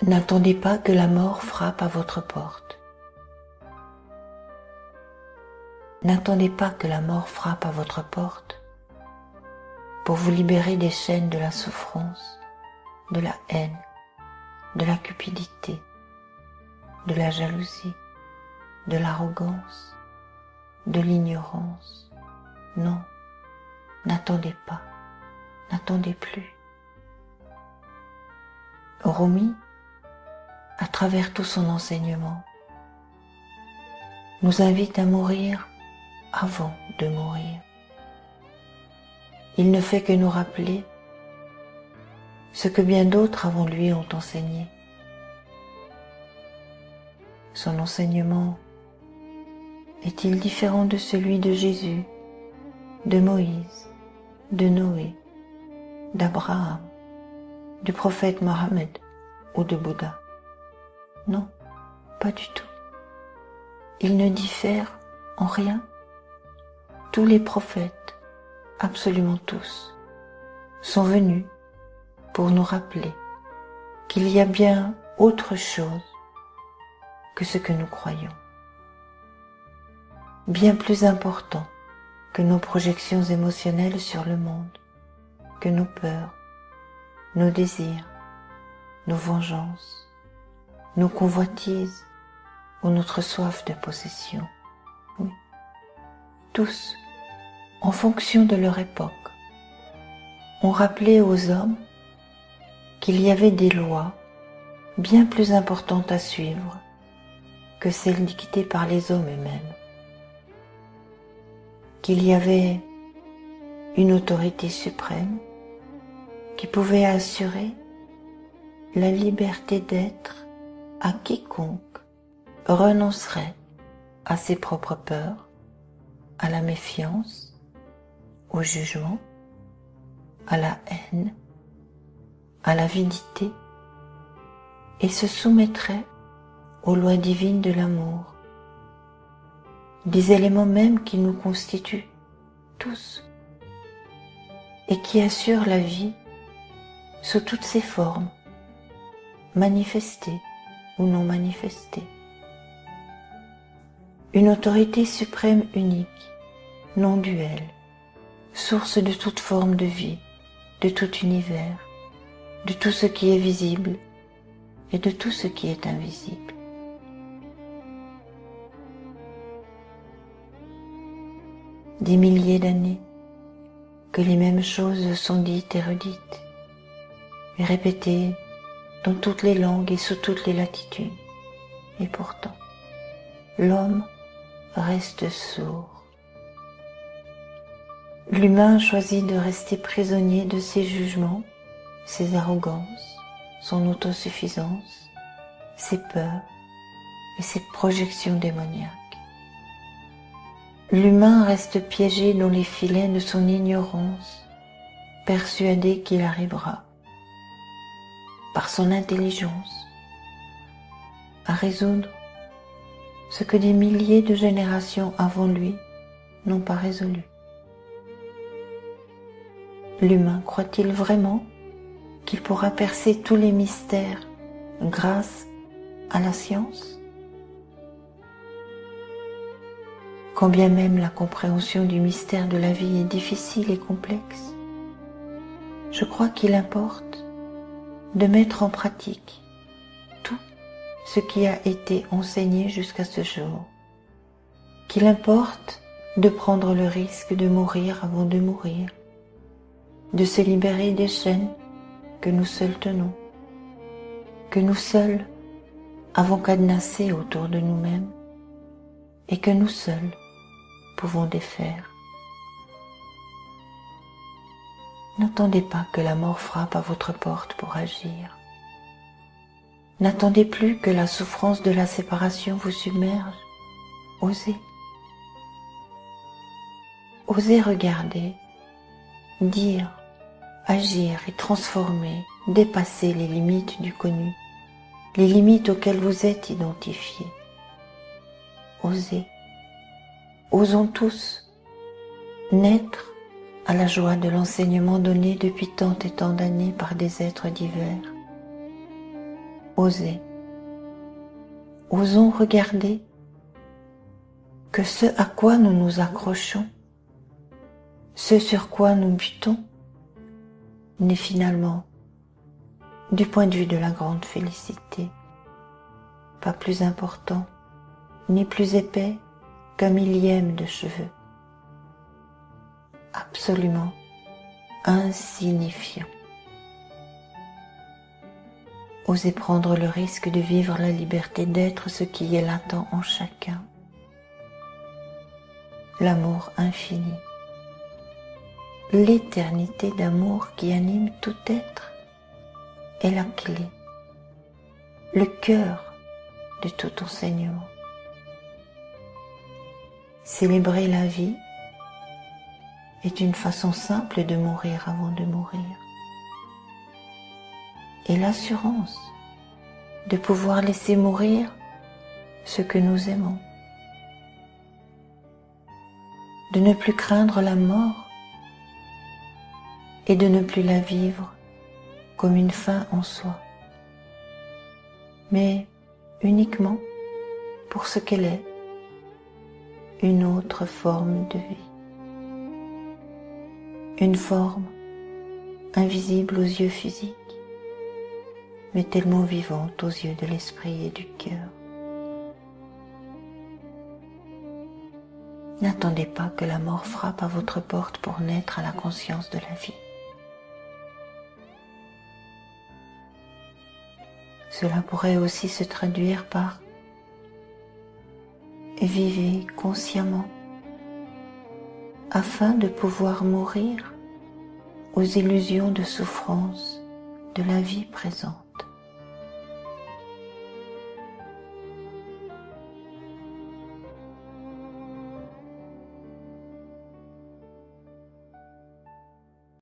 N'attendez pas que la mort frappe à votre porte. N'attendez pas que la mort frappe à votre porte pour vous libérer des chaînes de la souffrance, de la haine, de la cupidité, de la jalousie, de l'arrogance, de l'ignorance. Non, n'attendez pas, n'attendez plus. Rumi, à travers tout son enseignement, nous invite à mourir avant de mourir. Il ne fait que nous rappeler ce que bien d'autres avant lui ont enseigné. Son enseignement est-il différent de celui de Jésus, de Moïse, de Noé, d'Abraham, du prophète Mohammed ou de Bouddha? Non, pas du tout. Il ne diffère en rien. Tous les prophètes, absolument tous, sont venus pour nous rappeler qu'il y a bien autre chose que ce que nous croyons, bien plus important que nos projections émotionnelles sur le monde, que nos peurs, nos désirs, nos vengeances, nos convoitises ou notre soif de possession. Oui. Tous, en fonction de leur époque, ont rappelé aux hommes qu'il y avait des lois bien plus importantes à suivre que celles dictées par les hommes eux-mêmes, qu'il y avait une autorité suprême qui pouvait assurer la liberté d'être à quiconque renoncerait à ses propres peurs, à la méfiance, au jugement, à la haine, à l'avidité, et se soumettrait aux lois divines de l'amour, des éléments mêmes qui nous constituent tous et qui assurent la vie sous toutes ses formes, manifestées ou non manifestées. Une autorité suprême unique, non duelle, source de toute forme de vie, de tout univers, de tout ce qui est visible et de tout ce qui est invisible. Des milliers d'années que les mêmes choses sont dites et redites, et répétées dans toutes les langues et sous toutes les latitudes. Et pourtant, l'homme reste sourd. L'humain choisit de rester prisonnier de ses jugements, ses arrogances, son autosuffisance, ses peurs et ses projections démoniaques. L'humain reste piégé dans les filets de son ignorance, persuadé qu'il arrivera, par son intelligence, à résoudre ce que des milliers de générations avant lui n'ont pas résolu. L'humain croit-il vraiment qu'il pourra percer tous les mystères grâce à la science? Quand bien même la compréhension du mystère de la vie est difficile et complexe, je crois qu'il importe de mettre en pratique tout ce qui a été enseigné jusqu'à ce jour, qu'il importe de prendre le risque de mourir avant de mourir, de se libérer des chaînes que nous seuls tenons, que nous seuls avons cadenassées autour de nous-mêmes et que nous seuls pouvons défaire. N'attendez pas que la mort frappe à votre porte pour agir. N'attendez plus que la souffrance de la séparation vous submerge. Osez. Osez regarder, dire, agir et transformer, dépasser les limites du connu, les limites auxquelles vous êtes identifiés. Osez. Osons tous naître à la joie de l'enseignement donné depuis tant et tant d'années par des êtres divers. Osez. Osons regarder que ce à quoi nous nous accrochons, ce sur quoi nous butons, n'est finalement, du point de vue de la grande félicité, pas plus important, ni plus épais qu'un millième de cheveux. Absolument insignifiant. Osez prendre le risque de vivre la liberté d'être ce qui est latent en chacun. L'amour infini. L'éternité d'amour qui anime tout être est la clé, le cœur de tout enseignement. Célébrer la vie est une façon simple de mourir avant de mourir. Et l'assurance de pouvoir laisser mourir ce que nous aimons, de ne plus craindre la mort et de ne plus la vivre comme une fin en soi, mais uniquement pour ce qu'elle est, une autre forme de vie, une forme invisible aux yeux physiques, mais tellement vivante aux yeux de l'esprit et du cœur. N'attendez pas que la mort frappe à votre porte pour naître à la conscience de la vie. Cela pourrait aussi se traduire par « vivez consciemment » afin de pouvoir mourir aux illusions de souffrance de la vie présente.